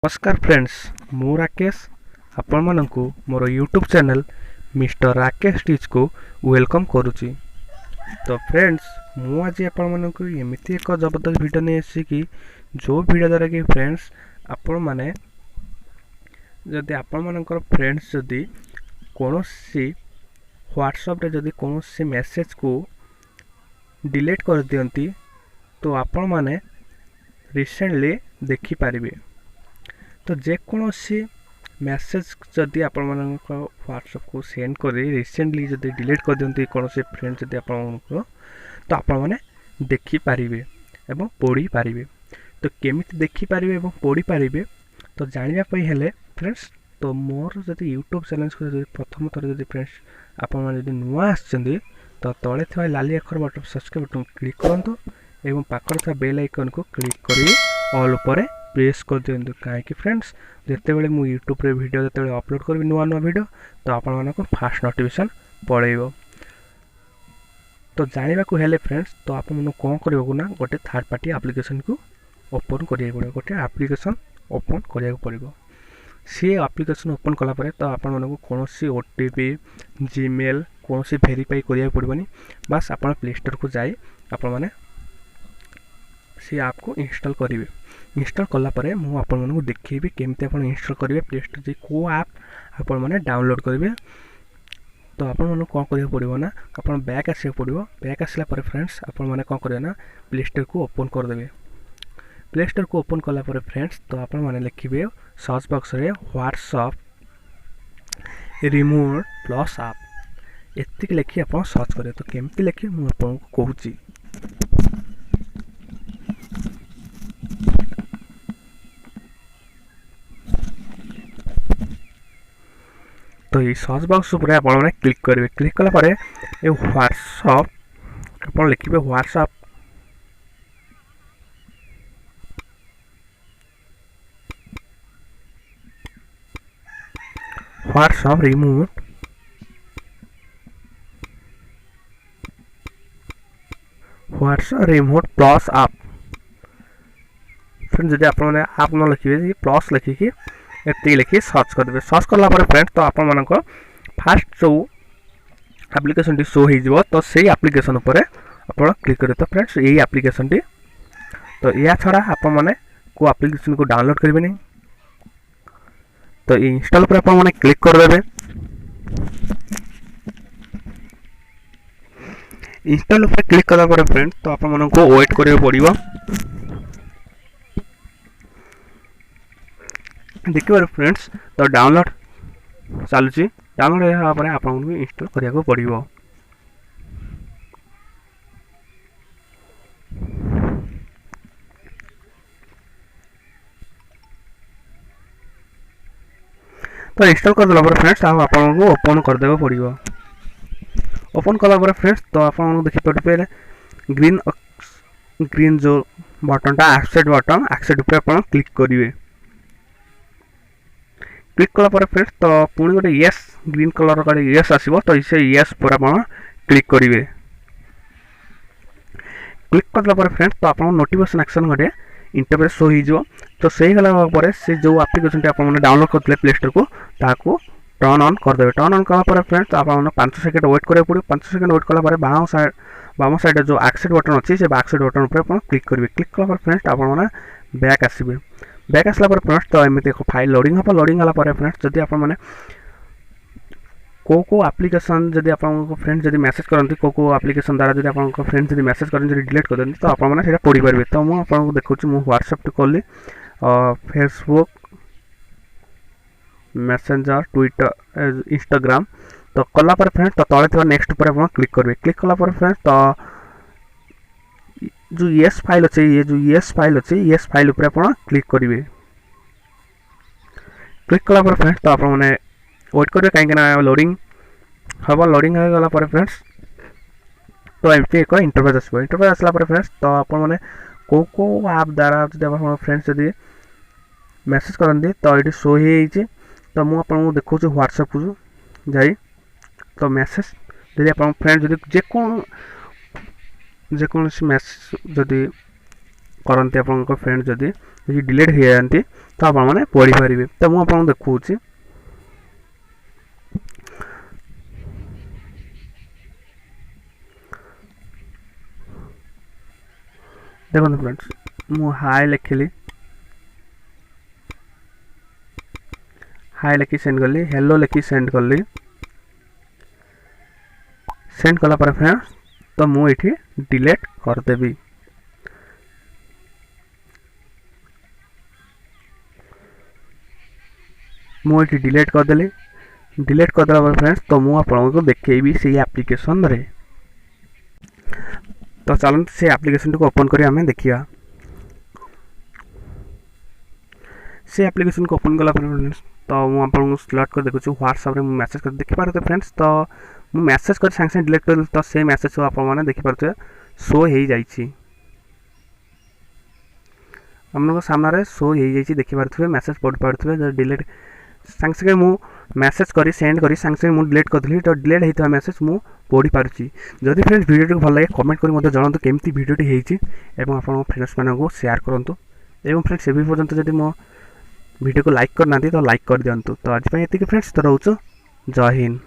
नमस्कार फ्रेंड्स मु राकेश आपण मानकु मोर YouTube channel mister Rakesh teach को वेलकम करुच्ची। तो फ्रेंड्स मु आज आपण मानकु एमिति एक जबरदस्त वीडियो नहीं आसी कि जो वीडियो द्वारा कि फ्रेंड्स आपण माने जदि आपण मानकर फ्रेंड्स जदि कोनोसी व्हाट्सएप रे जदि कोनोसी मैसेज को डिलीट कर दियंती तो आपण माने रिसेंटली देखि पारिबे। तो जेकोसी मैसेज जदि आपण व्हाट्सएप को सेंड कर रिसेंटली जदि डिलीट कर दियंती कौन से फ्रेंड जदि आपण तो आपण माने देखि पारिबे एवं पढ़ी पारिबे। तो केमिति देखि पारिबे एवं पढ़ी पारिबे तो जानिबा पई हेले फ्रेंड्स तो मोर जदि यूट्यूब चैनल को जदि प्रथम थर जदि फ्रेंड्स आपण माने जदि नुआ आछंदी तो तळे थवा लाली अक्षर बटन सब्सक्राइब बटन क्लिक करंतु एवं पाखर थवा बेल आइकन को क्लिक करी ऑल ऊपर प्रेस कर दियंतु काहे फ्रेंड्स जिते बेले मु यूट्यूब रे वीडियो जिते बेले अपलोड करबी नुआ नुआ वीडियो तो आपण मानको फास्ट नोटिफिकेशन पळेइबो। तो जानिबा को हेले फ्रेंड्स तो आपण मन कोन करबो ना गोटे थर्ड पार्टी एप्लीकेशन को ओपन करिया पड़ो। गोटे एप्लीकेशन ओपन करिया पड़ो। सी एप्लीकेशन ओपन कला परे तो आपण मानको कोनोसी ओटीपी जीमेल कोनोसी वेरीफाई करिया पड़बनी। बस आपण प्ले स्टोर को जाई आपण माने सी ऐप को इंस्टॉल करेंगे। इंस्टॉल कला परे मु आपण मानू देखिबी केमते आपण इंस्टॉल करेंगे प्ले स्टोर जे को ऐप आपण माने डाउनलोड करेंगे। तो आपण मानू कोन करिया पड़िबो ना आपण बैक आसे पड़िबो। बैक आसला परे फ्रेंड्स आपण माने कोन करिया ना प्ले स्टोर को ओपन कर देबे। प्ले स्टोर को ओपन कला परे फ्रेंड्स तो आपण माने लिखिबे सर्च बॉक्स रे व्हाट्सएप रिमूव प्लस ऐप एतिक लिखि आपण सर्च करे। तो केमते लिखि मु आपण को कहूची। तो ये सर्च बॉक्स ऊपर आप क्लिक करेंगे। क्लिक कला परे ये व्हाट्सएप आप लिखे WhatsApp WhatsApp remove plus app friends जब आप ऐप न लिखे प्लस लिखिकी एति लिखि सर्च कर देबे। सर्च करला पर फ्रेंड्स तो आपण मानको फास्ट जो एप्लीकेशन टी शो हो जिवो तो सेही एप्लीकेशन ऊपर आपण क्लिक करे। तो फ्रेंड्स यही एप्लीकेशन टी तो या छडा आपण माने को एप्लीकेशन को डाउनलोड करबे नहीं तो इंस्टॉल पर आपण माने क्लिक कर देबे। इंस्टॉल पर क्लिक करला पर फ्रेंड्स तो आपण मानको वेट करे पड़िबो। देखिए फ्रेंड्स तो डाउनलोड चलुची डाउनलोड होगा पर आपन इंस्टॉल करिया को पड़िबो। तो इंस्टॉल कर देला पर फ्रेंड्स आपन को ओपन कर देबो पड़िबो। ओपन कला पर फ्रेंड्स तो आपन देखि पड़बे ग्रीन जो बटनटा एक्सेप्ट ऊपर आपन क्लिक करिवे। क्लिक कला पर फ्रेंड्स तो पुणी गोटे येस ग्रीन कलर गोटे येस आसीबो तो इसे येस पर आपण क्लिक करिवे। क्लिक करला पर फ्रेंड्स तो आपण नोटिफिकेशन एक्शन गोटे इंटरफेस शो हो जिवो। तो सही गला पर से जो एप्लीकेशन टी आपण डाउनलोड करथले प्ले स्टोर को ताको टर्न ऑन कर देबे। टर्न ऑन कला पर फ्रेंड्स आपण 5 सेकंड वेट करे पड़ो। 5 सेकंड वेट कला पर बाम साइड जो एक्सेप्ट बटन अछि से एक्सेप्ट बटन ऊपर आपण क्लिक करिवे। क्लिक कला पर फ्रेंड्स आपण माने बैक आसीबे। बैक आसला पर फ्रेंड्स तो एमती एक फाइल लोडिंग हम लोडिंग गला पर फ्रेंड्स जदि आप माने को एप्लीकेशन जदि आपन फ्रेंड जदि मैसेज करंती को एप्लीकेशन द्वारा जदि आपन फ्रेंड जदि मैसेज करन जदि डिलीट कर देंती तो आपन माने सेटा पढ़ी पारबे। तो मु आपन को देखौची मु WhatsApp to call Facebook Messenger Twitter Instagram तो कला पर फ्रेंड्स तो तळे थवा नेक्स्ट पर आपन क्लिक करबे। क्लिक कला पर फ्रेंड्स तो जो येस फाइल अच्छे ये जो येस फाइल अच्छे येस फाइल ऊपर आपण क्लिक करिवे। क्लिक कला पर फ्रेंड्स तो आपण माने वेट करिवे काहे ना लोडिंग हबो। लोडिंग हो गला पर फ्रेंड्स तो एमती एक इंटरफेस आसबो। इंटरफेस आसला पर फ्रेंड्स तो आपण माने को ऐप द्वारा जदि आपण फ्रेंड्स जदि मैसेज करंदी तो एटी शो हे छी। तो मु आपण को देखौछु व्हाट्सएप को जाई तो मैसेज जदि आपण फ्रेंड जदि जेकोसी मैसेज जदि करते आप फ्रेंड जदि डिलीट हो जाती तो आपण मैंने पढ़ी पारे। तो मुझे आपको देखुची देखो फ्रेंड्स मु हाय लिखिली, हाय लिखी सेंड कली, हेलो लिखी सेंड कली, सेंड कला पर फ्रेंड्स तो मु ये डिलीट करदेवी। मुझे डिलीट करदेली, डिलीट करदेला पर फ्रेंड्स तो मुझे आपको देखी से एप्लिकेशन रे। तो चलते से एप्लिकेशन को ओपन करी आमे देखिया। से एप्लिकेशन को ओपन कला फ्रेंड्स तो मुझे आपको सिलेक्ट कर देखुची व्हाट्सएप रे मैसेज कर देखि पारते फ्रेंड्स। तो मु मैसेज कर संगे संगे डिलीट कर तो से मैसेज आप मैंने देखि पारते शो हो जाइछि, हमन सामने शो हो जाइछि देखि पारते मैसेज पढ़ पारते। जो डिलीट संगे संगे मु मैसेज करी सेंड करी संगे संगे मु डिलीट करदेली। तो डिलीट होता मैसेज मु पढ़ी पारुछि। जदि फ्रेंड्स वीडियो भल लगे कमेंट करी मते जणातु केमती वीडियोटी हेछि एवं आपन फ्रेंड्स मानको शेयर करंतु। एवं फ्रेंड्स एबी पर्यंत जदि मो वीडियो को लाइक करना तो लाइक कर दियंतु। तो आज एति फ्रेंड्स तो रहउछु, जय हिंद।